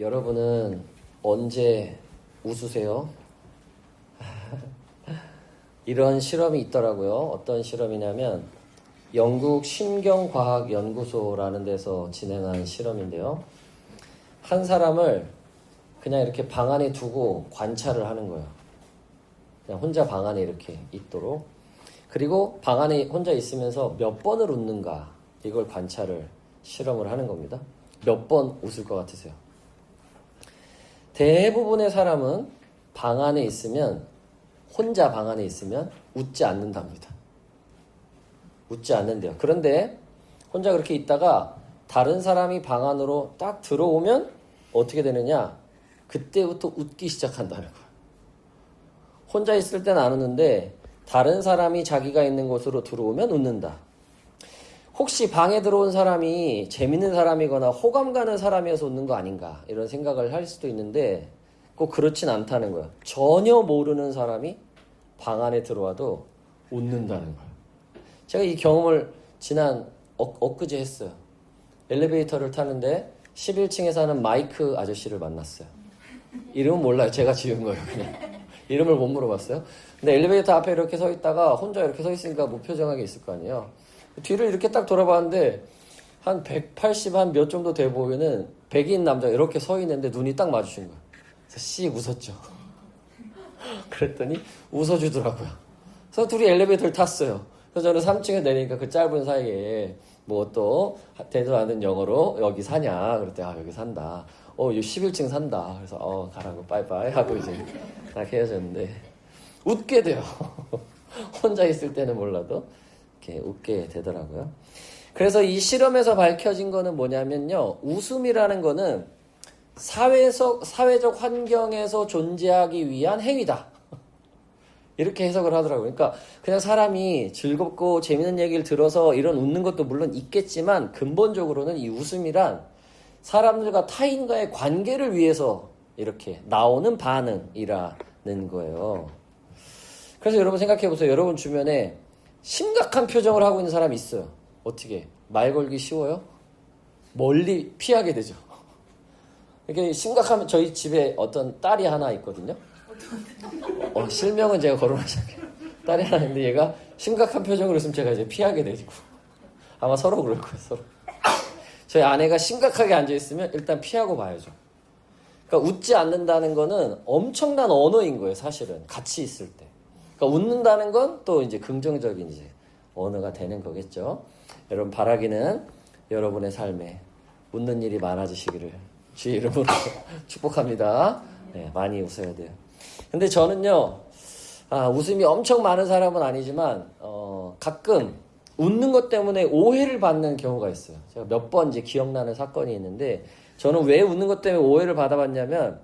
여러분은 언제 웃으세요? 이런 실험이 있더라고요. 어떤 실험이냐면 영국 신경과학연구소라는 데서 진행한 실험인데요. 한 사람을 그냥 이렇게 방 안에 두고 관찰을 하는 거예요. 그냥 혼자 방 안에 이렇게 있도록. 그리고 방 안에 혼자 있으면서 몇 번을 웃는가, 이걸 실험을 하는 겁니다. 몇 번 웃을 것 같으세요? 대부분의 사람은 혼자 방 안에 있으면 웃지 않는답니다. 웃지 않는데요. 그런데 혼자 그렇게 있다가 다른 사람이 방 안으로 딱 들어오면 어떻게 되느냐? 그때부터 웃기 시작한다는 거예요. 혼자 있을 때는 안 웃는데 다른 사람이 자기가 있는 곳으로 들어오면 웃는다. 혹시 방에 들어온 사람이 재밌는 사람이거나 호감 가는 사람이어서 웃는 거 아닌가, 이런 생각을 할 수도 있는데 꼭 그렇진 않다는 거예요. 전혀 모르는 사람이 방 안에 들어와도 웃는다는 거예요. 제가 이 경험을 지난 엊그제 했어요. 엘리베이터를 타는데 11층에 사는 마이크 아저씨를 만났어요. 이름은 몰라요. 제가 지은 거예요, 그냥. 이름을 못 물어봤어요. 근데 엘리베이터 앞에 이렇게 서 있다가 혼자 이렇게 서 있으니까 무표정하게 있을 거 아니에요. 뒤를 이렇게 딱 돌아봤는데 한 180 한 몇 정도 돼 보이는 백인 남자가 이렇게 서 있는데 눈이 딱 마주친 거예요. 그래서 씩 웃었죠. 그랬더니 웃어주더라고요. 그래서 둘이 엘리베이터를 탔어요. 그래서 저는 3층에 내리니까 그 짧은 사이에 뭐 또 대도 않는 영어로 여기 사냐 그랬더니 여기 산다. 여기 11층 산다. 그래서 가라고 빠이빠이 하고 이제 딱 헤어졌는데 웃게 돼요. 혼자 있을 때는 몰라도 이렇게 웃게 되더라고요. 그래서 이 실험에서 밝혀진 거는 뭐냐면요, 웃음이라는 거는 사회적 환경에서 존재하기 위한 행위다, 이렇게 해석을 하더라고요. 그러니까 그냥 사람이 즐겁고 재밌는 얘기를 들어서 이런 웃는 것도 물론 있겠지만 근본적으로는 이 웃음이란 사람들과 타인과의 관계를 위해서 이렇게 나오는 반응이라는 거예요. 그래서 여러분 생각해 보세요. 여러분 주변에 심각한 표정을 하고 있는 사람이 있어요. 어떻게? 말 걸기 쉬워요? 멀리 피하게 되죠. 이렇게 심각하면, 저희 집에 어떤 딸이 하나 있거든요. 실명은 제가 거론하지 않게요. 딸이 하나 있는데 얘가 심각한 표정으로 있으면 제가 이제 피하게 되고, 아마 서로 그럴 거예요. 서로. 저희 아내가 심각하게 앉아있으면 일단 피하고 봐야죠. 그러니까 웃지 않는다는 거는 엄청난 언어인 거예요, 사실은. 같이 있을 때. 그러니까 웃는다는 건 또 이제 긍정적인 이제 언어가 되는 거겠죠. 여러분, 바라기는 여러분의 삶에 웃는 일이 많아지시기를 주의 이름으로 축복합니다. 네, 많이 웃어야 돼요. 근데 저는요, 웃음이 엄청 많은 사람은 아니지만 가끔 웃는 것 때문에 오해를 받는 경우가 있어요. 제가 몇 번 이제 기억나는 사건이 있는데, 저는 왜 웃는 것 때문에 오해를 받아봤냐면,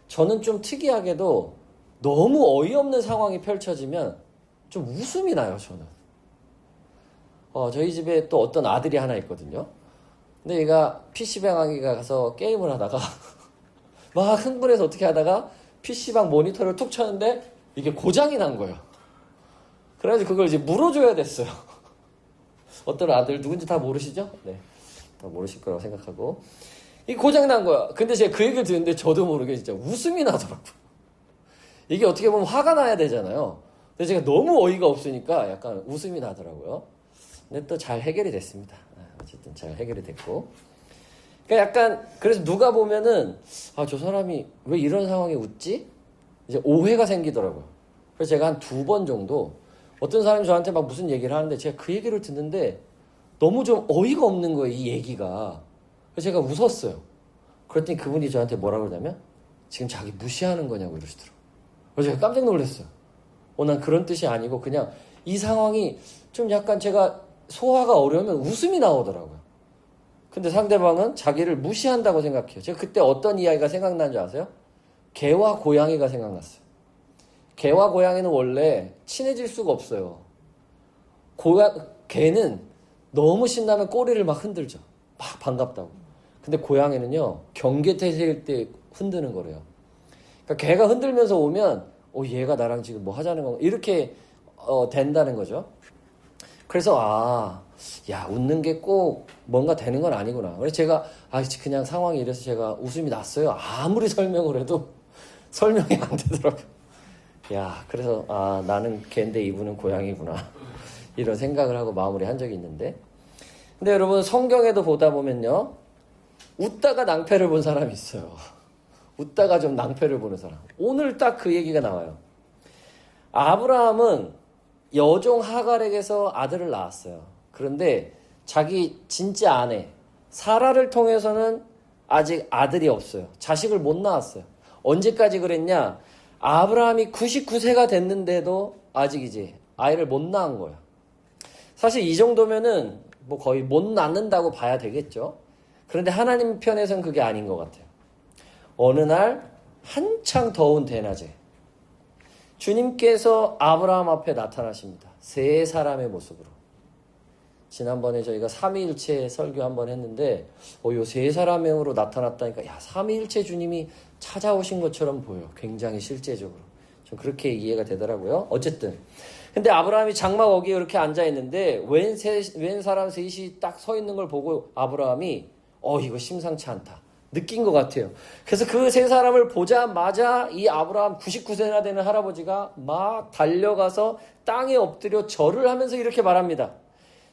저는 좀 특이하게도 너무 어이없는 상황이 펼쳐지면 좀 웃음이 나요, 저는. 저희 집에 또 어떤 아들이 하나 있거든요. 근데 얘가 PC방에 가서 게임을 하다가 막 흥분해서 어떻게 하다가 PC방 모니터를 툭 쳤는데 이게 고장이 난 거예요. 그래가지고 그걸 이제 물어줘야 됐어요. 어떤 아들, 누군지 다 모르시죠? 네. 다 모르실 거라고 생각하고. 이 고장이 난 거야. 근데 제가 그 얘기를 듣는데 저도 모르게 진짜 웃음이 나더라고요. 이게 어떻게 보면 화가 나야 되잖아요. 근데 제가 너무 어이가 없으니까 약간 웃음이 나더라고요. 근데 또 잘 해결이 됐습니다. 어쨌든 잘 해결이 됐고. 그러니까 약간, 그래서 누가 보면은, 저 사람이 왜 이런 상황에 웃지? 이제 오해가 생기더라고요. 그래서 제가 한 2번 정도, 어떤 사람이 저한테 막 무슨 얘기를 하는데 제가 그 얘기를 듣는데 너무 좀 어이가 없는 거예요, 이 얘기가. 그래서 제가 웃었어요. 그랬더니 그분이 저한테 뭐라 그러냐면, 지금 자기 무시하는 거냐고 이러시더라고요. 그래서 제가 깜짝 놀랐어요. 난 그런 뜻이 아니고 그냥 이 상황이 좀 약간 제가 소화가 어려우면 웃음이 나오더라고요. 근데 상대방은 자기를 무시한다고 생각해요. 제가 그때 어떤 이야기가 생각난 줄 아세요? 개와 고양이가 생각났어요. 개와 고양이는 원래 친해질 수가 없어요. 개는 너무 신나면 꼬리를 막 흔들죠. 막 반갑다고. 근데 고양이는요, 경계태세일 때 흔드는 거래요. 그러니까 개가 흔들면서 오면 얘가 나랑 지금 뭐 하자는 건가, 이렇게 된다는 거죠. 그래서 야, 웃는 게 꼭 뭔가 되는 건 아니구나. 그래서 제가 그냥 상황이 이래서 제가 웃음이 났어요. 아무리 설명을 해도 설명이 안 되더라고요. 야, 그래서 나는 개인데 이분은 고양이구나. 이런 생각을 하고 마무리한 적이 있는데, 근데 여러분 성경에도 보다 보면요, 웃다가 낭패를 본 사람이 있어요. 웃다가 좀 낭패를 보는 사람. 오늘 딱 그 얘기가 나와요. 아브라함은 여종 하갈에게서 아들을 낳았어요. 그런데 자기 진짜 아내 사라를 통해서는 아직 아들이 없어요. 자식을 못 낳았어요. 언제까지 그랬냐? 아브라함이 99세가 됐는데도 아직 이제 아이를 못 낳은 거예요. 사실 이 정도면은 뭐 거의 못 낳는다고 봐야 되겠죠. 그런데 하나님 편에서는 그게 아닌 것 같아요. 어느 날 한창 더운 대낮에 주님께서 아브라함 앞에 나타나십니다. 세 사람의 모습으로. 지난번에 저희가 삼위일체 설교 한번 했는데 요 세 사람으로 나타났다니까 삼위일체 주님이 찾아오신 것처럼 보여. 굉장히 실제적으로. 좀 그렇게 이해가 되더라고요. 어쨌든 근데 아브라함이 장막 어귀에 이렇게 앉아있는데 웬 사람 셋이 딱 서 있는 걸 보고 아브라함이 이거 심상치 않다 느낀 것 같아요. 그래서 그 세 사람을 보자마자 이 아브라함 99세나 되는 할아버지가 막 달려가서 땅에 엎드려 절을 하면서 이렇게 말합니다.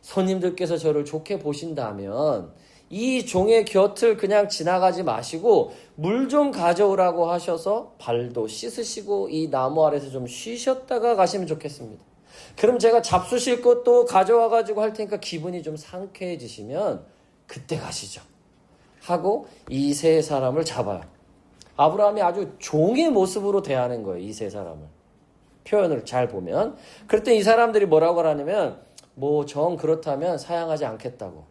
손님들께서 저를 좋게 보신다면 이 종의 곁을 그냥 지나가지 마시고 물 좀 가져오라고 하셔서 발도 씻으시고 이 나무 아래서 좀 쉬셨다가 가시면 좋겠습니다. 그럼 제가 잡수실 것도 가져와 가지고 할 테니까 기분이 좀 상쾌해지시면 그때 가시죠. 하고 이 세 사람을 잡아요. 아브라함이 아주 종의 모습으로 대하는 거예요. 이 세 사람을. 표현을 잘 보면. 그럴 때 이 사람들이 뭐라고 하냐면 정 그렇다면 사양하지 않겠다고.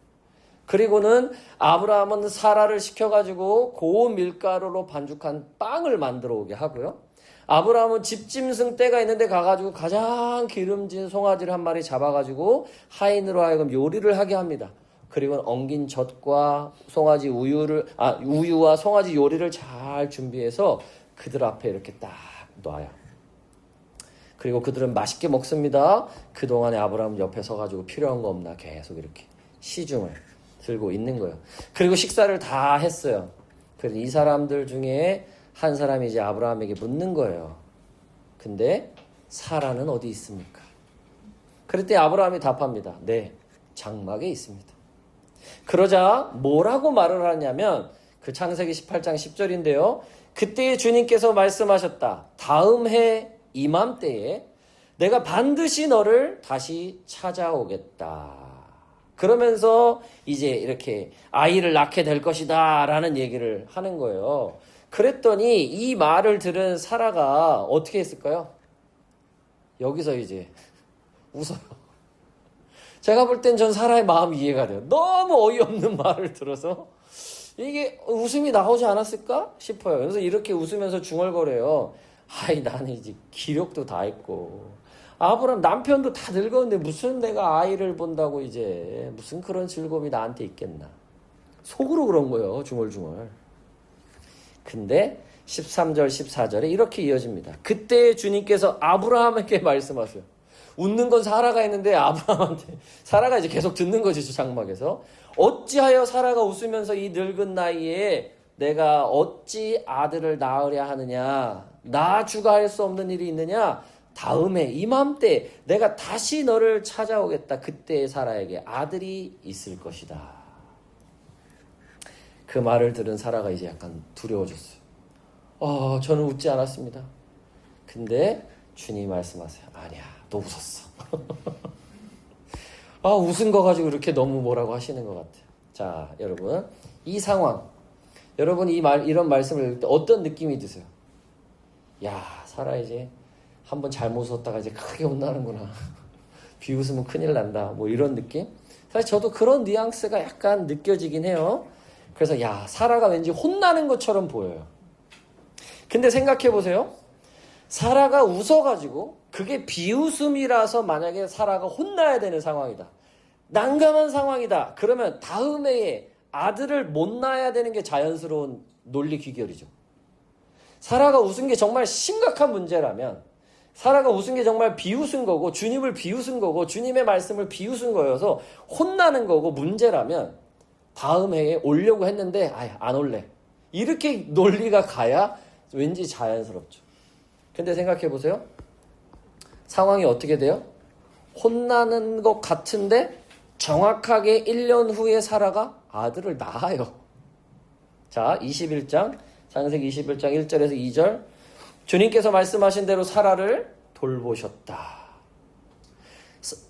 그리고는 아브라함은 사라를 시켜가지고 고운 밀가루로 반죽한 빵을 만들어 오게 하고요. 아브라함은 집짐승 떼가 있는데 가가지고 가장 기름진 송아지를 한 마리 잡아가지고 하인으로 하여금 요리를 하게 합니다. 그리고 엉긴 젖과 송아지 우유와 송아지 요리를 잘 준비해서 그들 앞에 이렇게 딱 놔요. 그리고 그들은 맛있게 먹습니다. 그동안에 아브라함은 옆에 서가지고 필요한 거 없나 계속 이렇게 시중을 들고 있는 거예요. 그리고 식사를 다 했어요. 그래서 이 사람들 중에 한 사람이 이제 아브라함에게 묻는 거예요. 근데 사라는 어디 있습니까? 그럴 때 아브라함이 답합니다. 네, 장막에 있습니다. 그러자 뭐라고 말을 하냐면 그 창세기 18장 10절인데요. 그때 주님께서 말씀하셨다. 다음 해 이맘때에 내가 반드시 너를 다시 찾아오겠다. 그러면서 이제 이렇게 아이를 낳게 될 것이다 라는 얘기를 하는 거예요. 그랬더니 이 말을 들은 사라가 어떻게 했을까요? 여기서 이제 웃어요. 제가 볼 땐 전 사라의 마음이 이해가 돼요. 너무 어이없는 말을 들어서 이게 웃음이 나오지 않았을까 싶어요. 그래서 이렇게 웃으면서 중얼거려요. 나는 이제 기력도 다 있고 아브라함 남편도 다 늙었는데 무슨 내가 아이를 본다고 이제 무슨 그런 즐거움이 나한테 있겠나. 속으로 그런 거예요. 중얼중얼. 근데 13절 14절에 이렇게 이어집니다. 그때 주님께서 아브라함에게 말씀하세요. 웃는 건 사라가 있는데 아브라함한테 사라가 이제 계속 듣는 거지 저 장막에서. 어찌하여 사라가 웃으면서 이 늙은 나이에 내가 어찌 아들을 낳으랴 하느냐. 낳아주가 할 수 없는 일이 있느냐. 다음에 이맘때 내가 다시 너를 찾아오겠다. 그때 사라에게 아들이 있을 것이다. 그 말을 들은 사라가 이제 약간 두려워졌어요. 저는 웃지 않았습니다. 근데 주님이 말씀하세요. 아니야, 너 웃었어. 웃은 거 가지고 이렇게 너무 뭐라고 하시는 것 같아요. 자, 여러분, 이 상황, 여러분 이런 말씀을 읽을 때 어떤 느낌이 드세요? 야, 사라 이제 한번 잘못 웃었다가 이제 크게 혼나는구나. 비웃으면 큰일 난다. 뭐 이런 느낌? 사실 저도 그런 뉘앙스가 약간 느껴지긴 해요. 그래서 사라가 왠지 혼나는 것처럼 보여요. 근데 생각해 보세요. 사라가 웃어가지고 그게 비웃음이라서 만약에 사라가 혼나야 되는 상황이다. 난감한 상황이다. 그러면 다음 해에 아들을 못 낳아야 되는 게 자연스러운 논리 귀결이죠. 사라가 웃은 게 정말 심각한 문제라면 사라가 웃은 게 정말 비웃은 거고 주님을 비웃은 거고 주님의 말씀을 비웃은 거여서 혼나는 거고 문제라면 다음 해에 오려고 했는데 안 올래. 이렇게 논리가 가야 왠지 자연스럽죠. 근데 생각해 보세요. 상황이 어떻게 돼요? 혼나는 것 같은데 정확하게 1년 후에 사라가 아들을 낳아요. 자, 21장 창세기 21장 1절에서 2절 주님께서 말씀하신 대로 사라를 돌보셨다.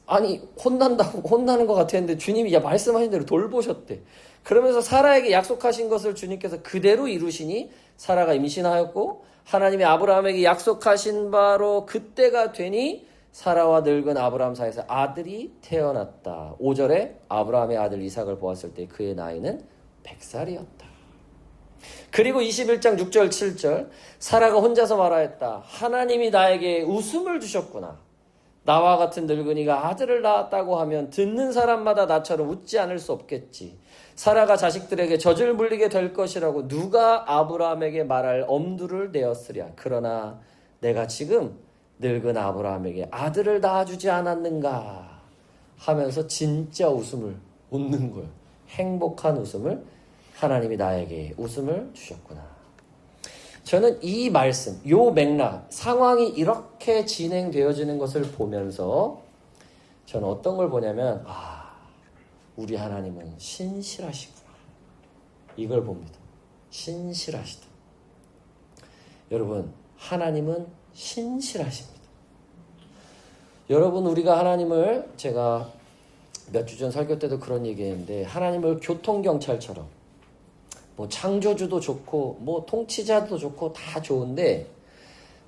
아니 혼나는 것 같았는데 주님이 말씀하신 대로 돌보셨대. 그러면서 사라에게 약속하신 것을 주님께서 그대로 이루시니 사라가 임신하였고 하나님이 아브라함에게 약속하신 바로 그때가 되니 사라와 늙은 아브라함 사이에서 아들이 태어났다. 5절에 아브라함의 아들 이삭을 보았을 때 그의 나이는 100살이었다. 그리고 21장 6절 7절 사라가 혼자서 말하였다. 하나님이 나에게 웃음을 주셨구나. 나와 같은 늙은이가 아들을 낳았다고 하면 듣는 사람마다 나처럼 웃지 않을 수 없겠지. 사라가 자식들에게 젖을 물리게 될 것이라고 누가 아브라함에게 말할 엄두를 내었으랴. 그러나 내가 지금 늙은 아브라함에게 아들을 낳아주지 않았는가 하면서 진짜 웃음을 웃는 거예요. 행복한 웃음을 하나님이 나에게 웃음을 주셨구나. 저는 이 말씀, 요 맥락, 상황이 이렇게 진행되어지는 것을 보면서 저는 어떤 걸 보냐면 우리 하나님은 신실하시구나. 이걸 봅니다. 신실하시다. 여러분, 하나님은 신실하십니다. 여러분, 우리가 하나님을 제가 몇 주 전 설교 때도 그런 얘기했는데 하나님을 교통경찰처럼 창조주도 좋고 통치자도 좋고 다 좋은데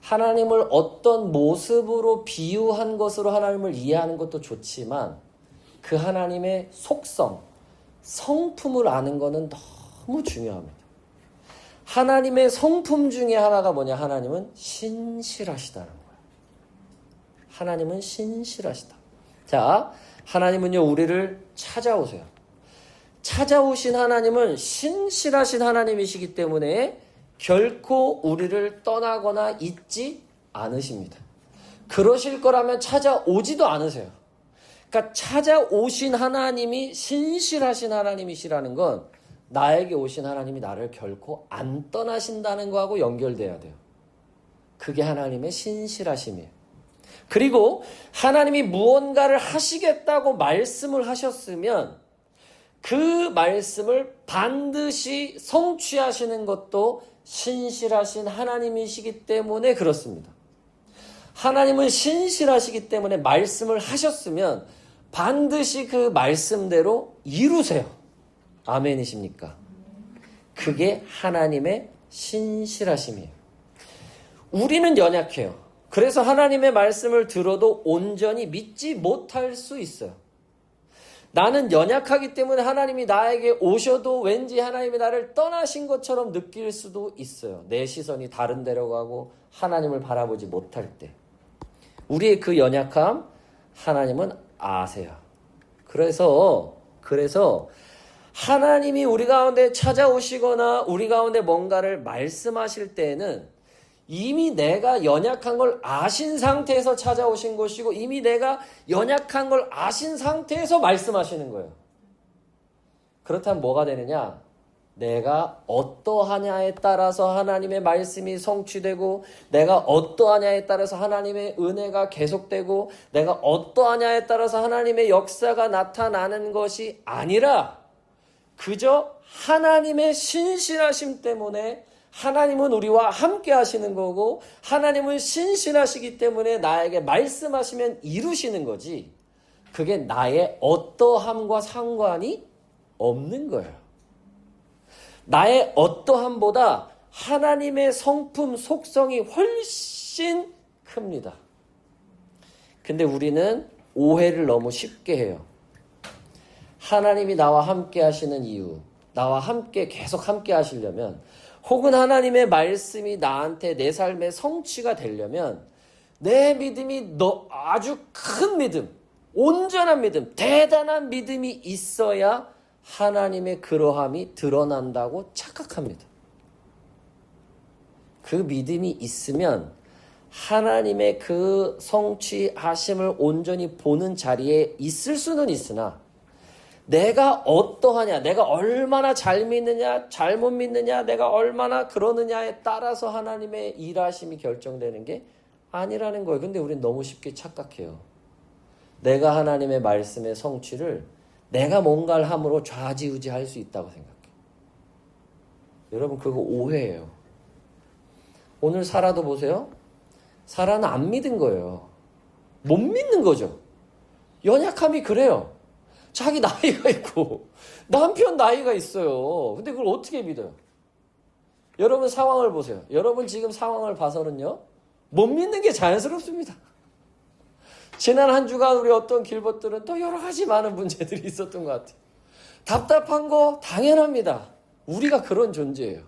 하나님을 어떤 모습으로 비유한 것으로 하나님을 이해하는 것도 좋지만 그 하나님의 속성, 성품을 아는 것은 너무 중요합니다. 하나님의 성품 중에 하나가 뭐냐? 하나님은 신실하시다는 거예요. 하나님은 신실하시다. 자, 하나님은요 우리를 찾아오세요. 찾아오신 하나님은 신실하신 하나님이시기 때문에 결코 우리를 떠나거나 잊지 않으십니다. 그러실 거라면 찾아오지도 않으세요. 그러니까 찾아오신 하나님이 신실하신 하나님이시라는 건 나에게 오신 하나님이 나를 결코 안 떠나신다는 거하고 연결돼야 돼요. 그게 하나님의 신실하심이에요. 그리고 하나님이 무언가를 하시겠다고 말씀을 하셨으면 그 말씀을 반드시 성취하시는 것도 신실하신 하나님이시기 때문에 그렇습니다. 하나님은 신실하시기 때문에 말씀을 하셨으면 반드시 그 말씀대로 이루세요. 아멘이십니까? 그게 하나님의 신실하심이에요. 우리는 연약해요. 그래서 하나님의 말씀을 들어도 온전히 믿지 못할 수 있어요. 나는 연약하기 때문에 하나님이 나에게 오셔도 왠지 하나님이 나를 떠나신 것처럼 느낄 수도 있어요. 내 시선이 다른 데로 가고 하나님을 바라보지 못할 때. 우리의 그 연약함 하나님은 아세요. 그래서 하나님이 우리 가운데 찾아오시거나 우리 가운데 뭔가를 말씀하실 때에는 이미 내가 연약한 걸 아신 상태에서 찾아오신 것이고 이미 내가 연약한 걸 아신 상태에서 말씀하시는 거예요. 그렇다면 뭐가 되느냐? 내가 어떠하냐에 따라서 하나님의 말씀이 성취되고 내가 어떠하냐에 따라서 하나님의 은혜가 계속되고 내가 어떠하냐에 따라서 하나님의 역사가 나타나는 것이 아니라 그저 하나님의 신실하심 때문에 하나님은 우리와 함께 하시는 거고 하나님은 신실하시기 때문에 나에게 말씀하시면 이루시는 거지 그게 나의 어떠함과 상관이 없는 거예요. 나의 어떠함보다 하나님의 성품, 속성이 훨씬 큽니다. 근데 우리는 오해를 너무 쉽게 해요. 하나님이 나와 함께 하시는 이유, 나와 함께 계속 함께 하시려면 혹은 하나님의 말씀이 나한테 내 삶의 성취가 되려면 내 믿음이 아주 큰 믿음, 온전한 믿음, 대단한 믿음이 있어야 하나님의 그러함이 드러난다고 착각합니다. 그 믿음이 있으면 하나님의 그 성취하심을 온전히 보는 자리에 있을 수는 있으나 내가 어떠하냐, 내가 얼마나 잘 믿느냐, 잘못 믿느냐, 내가 얼마나 그러느냐에 따라서 하나님의 일하심이 결정되는 게 아니라는 거예요. 근데 우리는 너무 쉽게 착각해요. 내가 하나님의 말씀의 성취를 내가 뭔가를 함으로 좌지우지할 수 있다고 생각해요. 여러분 그거 오해예요. 오늘 사라도 보세요. 사라는 안 믿은 거예요. 못 믿는 거죠. 연약함이 그래요. 자기 나이가 있고 남편 나이가 있어요. 근데 그걸 어떻게 믿어요? 여러분 상황을 보세요. 여러분 지금 상황을 봐서는요. 못 믿는 게 자연스럽습니다. 지난 한 주간 우리 어떤 길벗들은 또 여러 가지 많은 문제들이 있었던 것 같아요. 답답한 거 당연합니다. 우리가 그런 존재예요.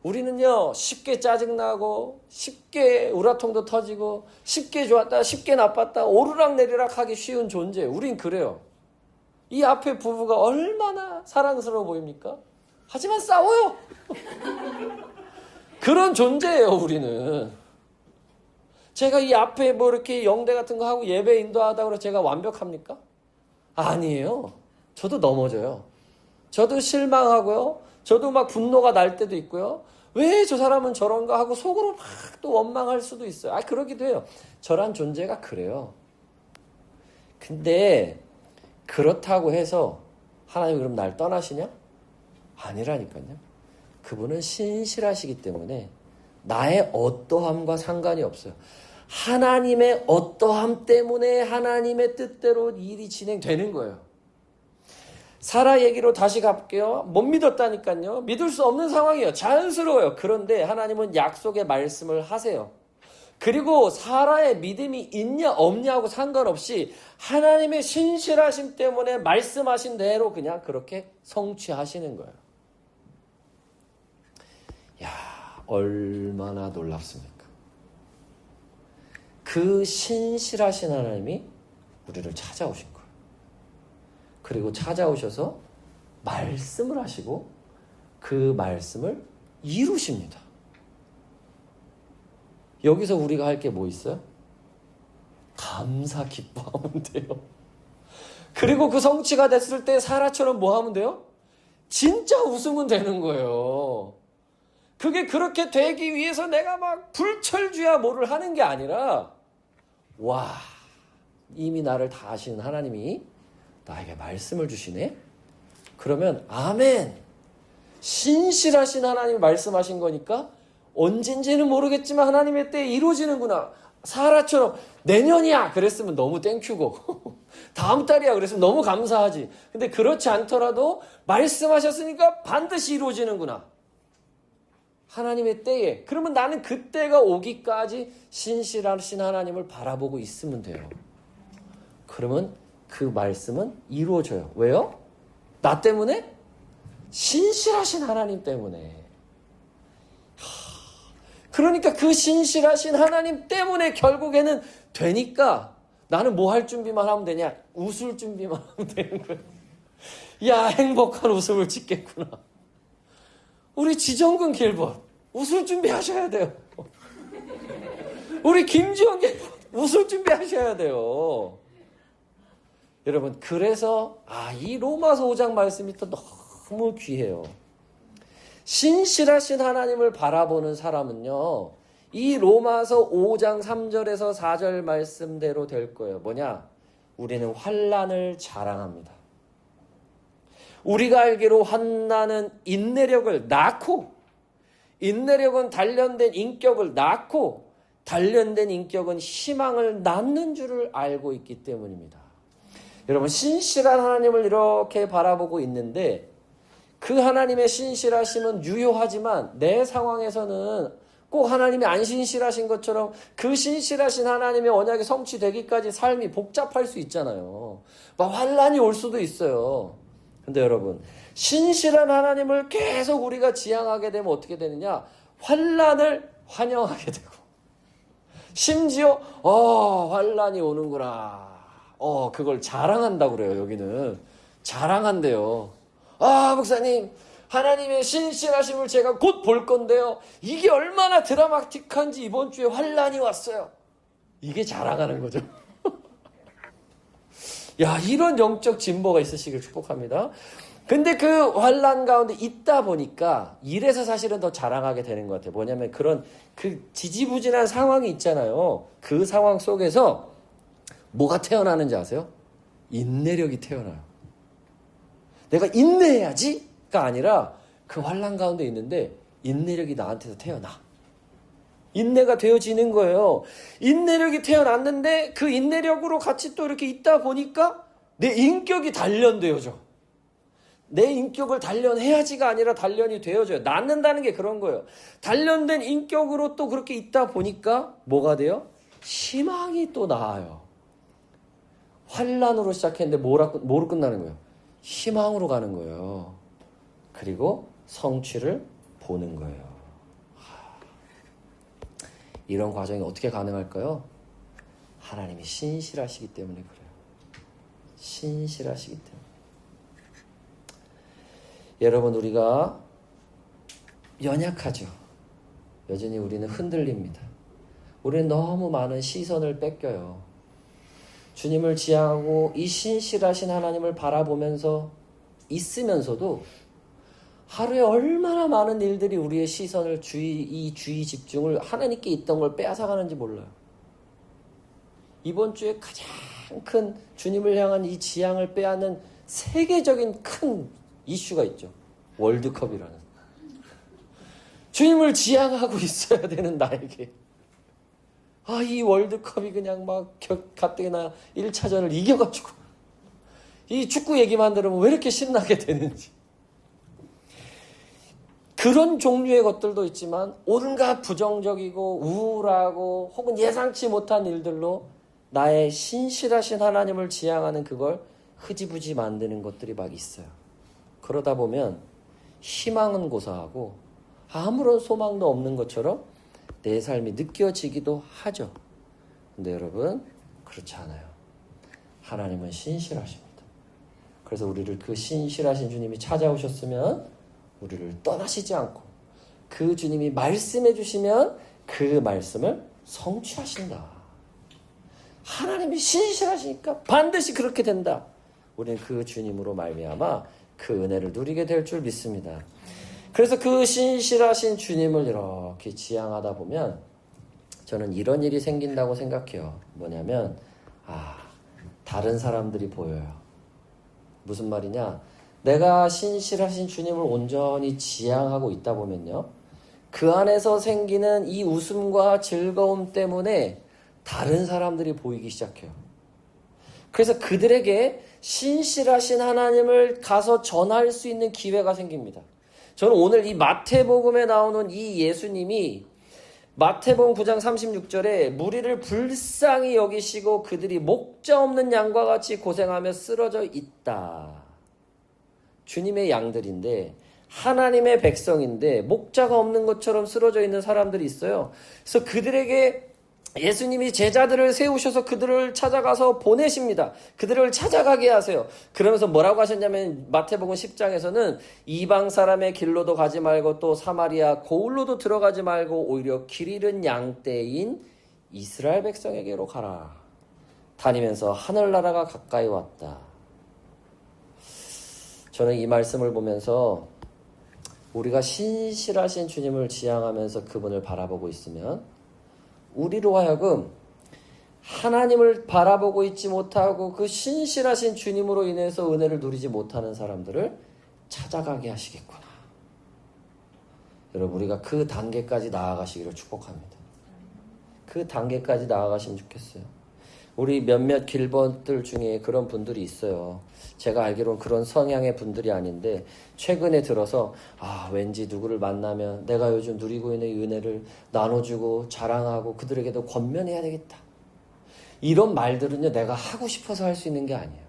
우리는요 쉽게 짜증나고 쉽게 우라통도 터지고 쉽게 좋았다 쉽게 나빴다 오르락내리락 하기 쉬운 존재예요. 우린 그래요. 이 앞에 부부가 얼마나 사랑스러워 보입니까? 하지만 싸워요. 그런 존재예요 우리는. 제가 이 앞에 뭐 이렇게 영대 같은 거 하고 예배 인도하다고 제가 완벽합니까? 아니에요. 저도 넘어져요. 저도 실망하고요. 저도 막 분노가 날 때도 있고요. 왜 저 사람은 저런가 하고 속으로 막 또 원망할 수도 있어요. 그러기도 해요. 저란 존재가 그래요. 근데 그렇다고 해서 하나님 그럼 날 떠나시냐? 아니라니까요. 그분은 신실하시기 때문에 나의 어떠함과 상관이 없어요. 하나님의 어떠함 때문에 하나님의 뜻대로 일이 진행되는 거예요. 사라 얘기로 다시 갈게요. 못 믿었다니까요. 믿을 수 없는 상황이에요. 자연스러워요. 그런데 하나님은 약속의 말씀을 하세요. 그리고 사라의 믿음이 있냐 없냐하고 상관없이 하나님의 신실하심 때문에 말씀하신 대로 그냥 그렇게 성취하시는 거예요. 야, 얼마나 놀랍습니까? 그 신실하신 하나님이 우리를 찾아오신 거예요. 그리고 찾아오셔서 말씀을 하시고 그 말씀을 이루십니다. 여기서 우리가 할 게 뭐 있어요? 감사 기뻐하면 돼요. 그리고 그 성취가 됐을 때 사라처럼 뭐 하면 돼요? 진짜 웃으면 되는 거예요. 그게 그렇게 되기 위해서 내가 막 불철주야 뭐를 하는 게 아니라 와, 이미 나를 다 아시는 하나님이 나에게 말씀을 주시네? 그러면 아멘! 신실하신 하나님이 말씀하신 거니까 언젠지는 모르겠지만 하나님의 때에 이루어지는구나. 사라처럼 내년이야 그랬으면 너무 땡큐고 다음 달이야 그랬으면 너무 감사하지. 근데 그렇지 않더라도 말씀하셨으니까 반드시 이루어지는구나. 하나님의 때에. 그러면 나는 그때가 오기까지 신실하신 하나님을 바라보고 있으면 돼요. 그러면 그 말씀은 이루어져요. 왜요? 나 때문에? 신실하신 하나님 때문에. 그러니까 그 신실하신 하나님 때문에 결국에는 되니까 나는 뭐 할 준비만 하면 되냐? 웃을 준비만 하면 되는 거예요. 야, 행복한 웃음을 짓겠구나. 우리 지정근 길벗 웃을 준비하셔야 돼요. 우리 김지원 길벗 웃을 준비하셔야 돼요. 여러분 그래서 이 로마서 5장 말씀이 또 너무 귀해요. 신실하신 하나님을 바라보는 사람은요. 이 로마서 5장 3절에서 4절 말씀대로 될 거예요. 뭐냐? 우리는 환난을 자랑합니다. 우리가 알기로 환난은 인내력을 낳고 인내력은 단련된 인격을 낳고 단련된 인격은 희망을 낳는 줄을 알고 있기 때문입니다. 여러분 신실한 하나님을 이렇게 바라보고 있는데 그 하나님의 신실하심은 유효하지만 내 상황에서는 꼭 하나님이 안 신실하신 것처럼 그 신실하신 하나님의 언약이 성취되기까지 삶이 복잡할 수 있잖아요. 막 환난이 올 수도 있어요. 근데 여러분 신실한 하나님을 계속 우리가 지향하게 되면 어떻게 되느냐? 환난을 환영하게 되고 심지어 환난이 오는구나. 그걸 자랑한다고 그래요. 여기는 자랑한대요. 목사님 하나님의 신실하심을 제가 곧 볼 건데요. 이게 얼마나 드라마틱한지 이번 주에 환란이 왔어요. 이게 자랑하는 거죠. 야, 이런 영적 진보가 있으시길 축복합니다. 근데 그 환란 가운데 있다 보니까 이래서 사실은 더 자랑하게 되는 것 같아요. 뭐냐면 그런 그 지지부진한 상황이 있잖아요. 그 상황 속에서 뭐가 태어나는지 아세요? 인내력이 태어나요. 내가 인내해야지가 아니라 그 환란 가운데 있는데 인내력이 나한테서 태어나. 인내가 되어지는 거예요. 인내력이 태어났는데 그 인내력으로 같이 또 이렇게 있다 보니까 내 인격이 단련되어져. 내 인격을 단련해야지가 아니라 단련이 되어져요. 낳는다는 게 그런 거예요. 단련된 인격으로 또 그렇게 있다 보니까 뭐가 돼요? 희망이 또 나아요. 환란으로 시작했는데 뭐로 끝나는 거예요? 희망으로 가는 거예요. 그리고 성취를 보는 거예요. 이런 과정이 어떻게 가능할까요? 하나님이 신실하시기 때문에 그래요. 신실하시기 때문에. 여러분, 우리가 연약하죠. 여전히 우리는 흔들립니다. 우리는 너무 많은 시선을 뺏겨요. 주님을 지향하고 이 신실하신 하나님을 바라보면서 있으면서도 하루에 얼마나 많은 일들이 우리의 시선을 이 주의 집중을 하나님께 있던 걸 빼앗아가는지 몰라요. 이번 주에 가장 큰 주님을 향한 이 지향을 빼앗는 세계적인 큰 이슈가 있죠. 월드컵이라는. 주님을 지향하고 있어야 되는 나에게 이 월드컵이 그냥 막 가뜩이나 1차전을 이겨가지고 이 축구 얘기만 들으면 왜 이렇게 신나게 되는지. 그런 종류의 것들도 있지만 온갖 부정적이고 우울하고 혹은 예상치 못한 일들로 나의 신실하신 하나님을 지향하는 그걸 흐지부지 만드는 것들이 막 있어요. 그러다 보면 희망은 고사하고 아무런 소망도 없는 것처럼 내 삶이 느껴지기도 하죠. 근데 여러분, 그렇지 않아요. 하나님은 신실하십니다. 그래서 우리를 그 신실하신 주님이 찾아오셨으면 우리를 떠나시지 않고 그 주님이 말씀해 주시면 그 말씀을 성취하신다. 하나님이 신실하시니까 반드시 그렇게 된다. 우리는 그 주님으로 말미암아 그 은혜를 누리게 될 줄 믿습니다. 그래서 그 신실하신 주님을 이렇게 지향하다 보면 저는 이런 일이 생긴다고 생각해요. 뭐냐면 다른 사람들이 보여요. 무슨 말이냐? 내가 신실하신 주님을 온전히 지향하고 있다 보면요, 그 안에서 생기는 이 웃음과 즐거움 때문에 다른 사람들이 보이기 시작해요. 그래서 그들에게 신실하신 하나님을 가서 전할 수 있는 기회가 생깁니다. 저는 오늘 이 마태복음에 나오는 이 예수님이 마태복음 9장 36절에 무리를 불쌍히 여기시고 그들이 목자 없는 양과 같이 고생하며 쓰러져 있다. 주님의 양들인데 하나님의 백성인데 목자가 없는 것처럼 쓰러져 있는 사람들이 있어요. 그래서 그들에게 예수님이 제자들을 세우셔서 그들을 찾아가서 보내십니다. 그들을 찾아가게 하세요. 그러면서 뭐라고 하셨냐면 마태복음 10장에서는 이방 사람의 길로도 가지 말고 또 사마리아 고을로도 들어가지 말고 오히려 길 잃은 양떼인 이스라엘 백성에게로 가라. 다니면서 하늘나라가 가까이 왔다. 저는 이 말씀을 보면서 우리가 신실하신 주님을 지향하면서 그분을 바라보고 있으면 우리로 하여금 하나님을 바라보고 있지 못하고 그 신실하신 주님으로 인해서 은혜를 누리지 못하는 사람들을 찾아가게 하시겠구나. 여러분, 우리가 그 단계까지 나아가시기를 축복합니다. 그 단계까지 나아가시면 좋겠어요. 우리 몇몇 길벗들 중에 그런 분들이 있어요. 제가 알기로는 그런 성향의 분들이 아닌데 최근에 들어서 왠지 누구를 만나면 내가 요즘 누리고 있는 이 은혜를 나눠주고 자랑하고 그들에게도 권면해야 되겠다. 이런 말들은요, 내가 하고 싶어서 할 수 있는 게 아니에요.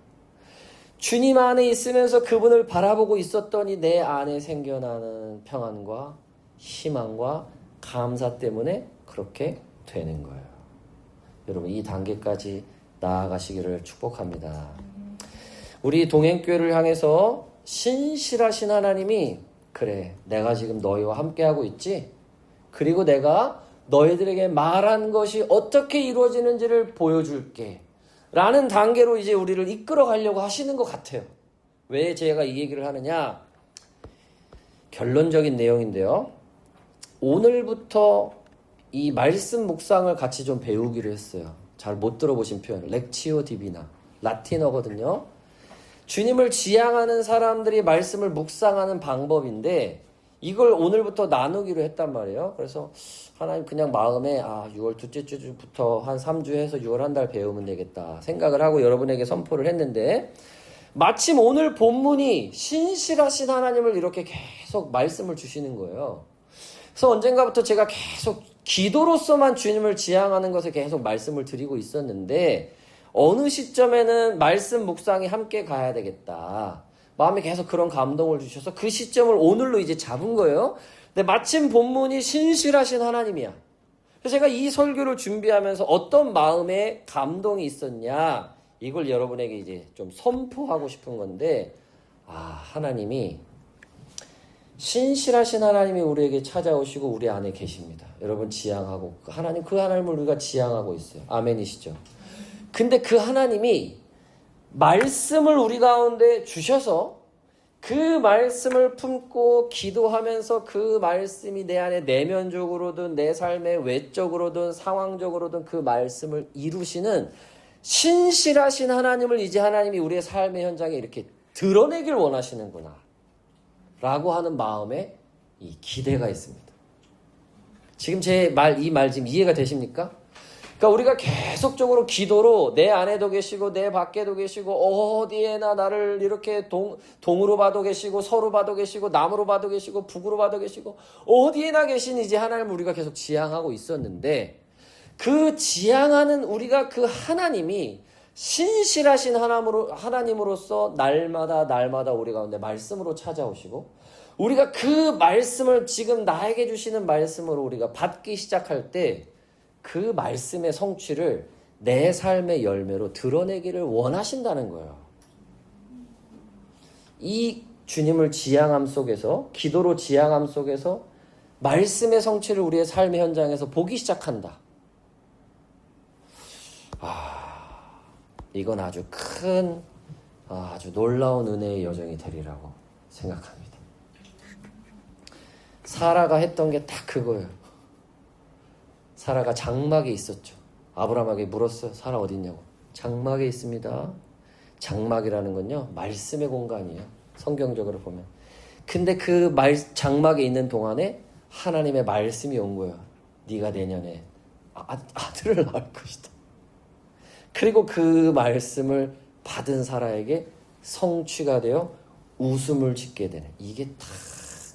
주님 안에 있으면서 그분을 바라보고 있었더니 내 안에 생겨나는 평안과 희망과 감사 때문에 그렇게 되는 거예요. 여러분, 이 단계까지 나아가시기를 축복합니다. 우리 동행교회를 향해서 신실하신 하나님이 그래, 내가 지금 너희와 함께하고 있지? 그리고 내가 너희들에게 말한 것이 어떻게 이루어지는지를 보여줄게 라는 단계로 이제 우리를 이끌어 가려고 하시는 것 같아요. 왜 제가 이 얘기를 하느냐? 결론적인 내용인데요. 오늘부터 이 말씀 묵상을 같이 좀 배우기로 했어요. 잘 못 들어보신 표현, 렉치오 디비나, 라틴어거든요. 주님을 지향하는 사람들이 말씀을 묵상하는 방법인데 이걸 오늘부터 나누기로 했단 말이에요. 그래서 하나님 그냥 마음에 6월 둘째 주부터 한 3주 해서 6월 한 달 배우면 되겠다 생각을 하고 여러분에게 선포를 했는데, 마침 오늘 본문이 신실하신 하나님을 이렇게 계속 말씀을 주시는 거예요. 그래서 언젠가부터 제가 계속 기도로서만 주님을 지향하는 것을 계속 말씀을 드리고 있었는데, 어느 시점에는 말씀 묵상이 함께 가야 되겠다, 마음에 계속 그런 감동을 주셔서 그 시점을 오늘로 이제 잡은 거예요. 근데 마침 본문이 신실하신 하나님이야. 그래서 제가 이 설교를 준비하면서 어떤 마음에 감동이 있었냐, 이걸 여러분에게 이제 좀 선포하고 싶은 건데, 하나님이 신실하신 하나님이 우리에게 찾아오시고 우리 안에 계십니다. 여러분 지향하고 그 하나님을 우리가 지향하고 있어요. 아멘이시죠? 근데 그 하나님이 말씀을 우리 가운데 주셔서 그 말씀을 품고 기도하면서 그 말씀이 내 안에 내면적으로든 내 삶의 외적으로든 상황적으로든 그 말씀을 이루시는 신실하신 하나님을 이제 하나님이 우리의 삶의 현장에 이렇게 드러내길 원하시는구나 라고 하는 마음에 이 기대가 있습니다. 지금 제 이 말 지금 이해가 되십니까? 그러니까 우리가 계속적으로 기도로 내 안에도 계시고 내 밖에도 계시고 어디에나 나를 이렇게 동으로 봐도 계시고 서로 봐도 계시고 남으로 봐도 계시고 북으로 봐도 계시고 어디에나 계신 이제 하나님을 우리가 계속 지향하고 있었는데, 그 지향하는 우리가 그 하나님이 신실하신 하나님으로서 날마다 우리 가운데 말씀으로 찾아오시고, 우리가 그 말씀을 지금 나에게 주시는 말씀으로 우리가 받기 시작할 때 그 말씀의 성취를 내 삶의 열매로 드러내기를 원하신다는 거예요. 이 주님을 지향함 속에서, 기도로 지향함 속에서 말씀의 성취를 우리의 삶의 현장에서 보기 시작한다. 이건 아주 큰, 아주 놀라운 은혜의 여정이 되리라고 생각합니다. 사라가 했던 게 딱 그거예요. 사라가 장막에 있었죠. 아브라함에게 물었어요. 사라 어디 있냐고. 장막에 있습니다. 장막이라는 건요, 말씀의 공간이에요. 성경적으로 보면. 근데 그 장막에 있는 동안에 하나님의 말씀이 온 거예요. 네가 내년에 아들을 낳을 것이다. 그리고 그 말씀을 받은 사라에게 성취가 되어 웃음을 짓게 되는, 이게 다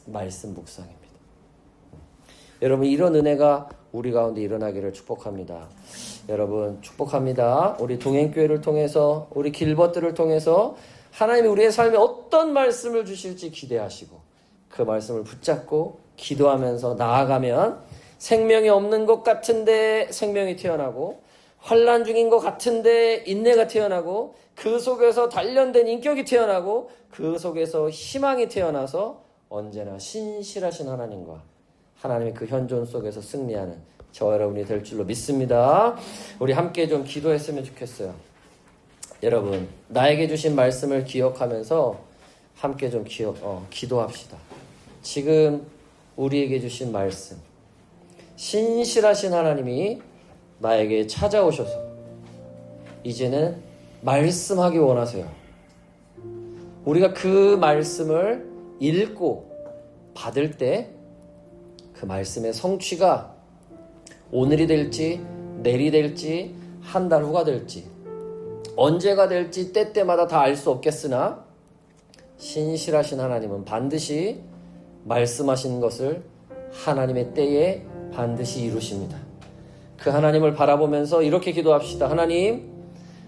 말씀 묵상입니다. 여러분, 이런 은혜가 우리 가운데 일어나기를 축복합니다. 여러분 축복합니다. 우리 동행교회를 통해서, 우리 길벗들을 통해서 하나님이 우리의 삶에 어떤 말씀을 주실지 기대하시고 그 말씀을 붙잡고 기도하면서 나아가면 생명이 없는 것 같은데 생명이 태어나고, 환난 중인 것 같은데 인내가 태어나고, 그 속에서 단련된 인격이 태어나고, 그 속에서 희망이 태어나서 언제나 신실하신 하나님과 하나님의 그 현존 속에서 승리하는 저와 여러분이 될 줄로 믿습니다. 우리 함께 좀 기도했으면 좋겠어요. 여러분, 나에게 주신 말씀을 기억하면서 함께 좀 기도합시다. 지금 우리에게 주신 말씀, 신실하신 하나님이 나에게 찾아오셔서 이제는 말씀하기 원하세요. 우리가 그 말씀을 읽고 받을 때 그 말씀의 성취가 오늘이 될지 내일이 될지 한 달 후가 될지 언제가 될지 때때마다 다 알 수 없겠으나, 신실하신 하나님은 반드시 말씀하신 것을 하나님의 때에 반드시 이루십니다. 그 하나님을 바라보면서 이렇게 기도합시다. 하나님,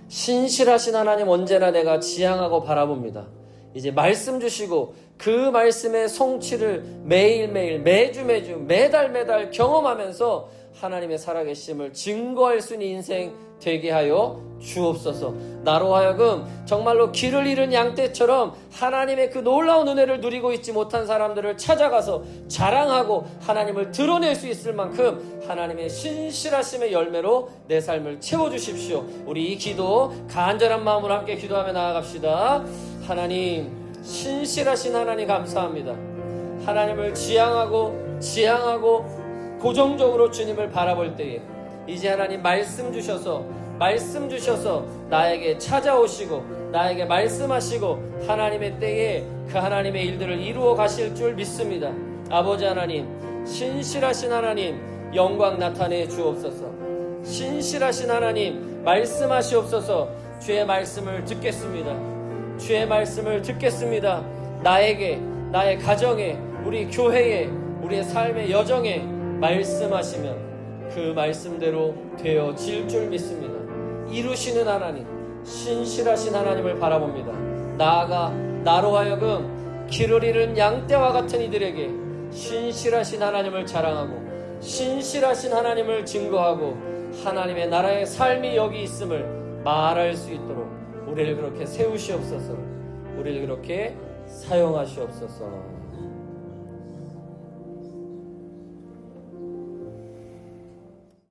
신실하신 하나님 언제나 내가 지향하고 바라봅니다. 이제 말씀 주시고 그 말씀의 성취를 매일매일, 매주 매달 경험하면서 하나님의 살아계심을 증거할 수 있는 인생 되게 하여 주옵소서. 나로 하여금 정말로 길을 잃은 양떼처럼 하나님의 그 놀라운 은혜를 누리고 있지 못한 사람들을 찾아가서 자랑하고 하나님을 드러낼 수 있을 만큼 하나님의 신실하심의 열매로 내 삶을 채워주십시오. 우리 이 기도 간절한 마음으로 함께 기도하며 나아갑시다. 하나님, 신실하신 하나님 감사합니다. 하나님을 지향하고 고정적으로 주님을 바라볼 때에 이제 하나님 말씀 주셔서 나에게 찾아오시고 나에게 말씀하시고 하나님의 때에 그 하나님의 일들을 이루어 가실 줄 믿습니다. 아버지 하나님, 신실하신 하나님 영광 나타내 주옵소서. 신실하신 하나님 말씀하시옵소서. 주의 말씀을 듣겠습니다. 주의 말씀을 듣겠습니다. 나에게, 나의 가정에, 우리 교회에, 우리의 삶의 여정에 말씀하시면 그 말씀대로 되어질 줄 믿습니다. 이루시는 하나님, 신실하신 하나님을 바라봅니다. 나아가 나로 하여금 길을 잃은 양떼와 같은 이들에게 신실하신 하나님을 자랑하고 신실하신 하나님을 증거하고 하나님의 나라의 삶이 여기 있음을 말할 수 있도록 우리를 그렇게 세우시옵소서. 우리를 그렇게 사용하시옵소서.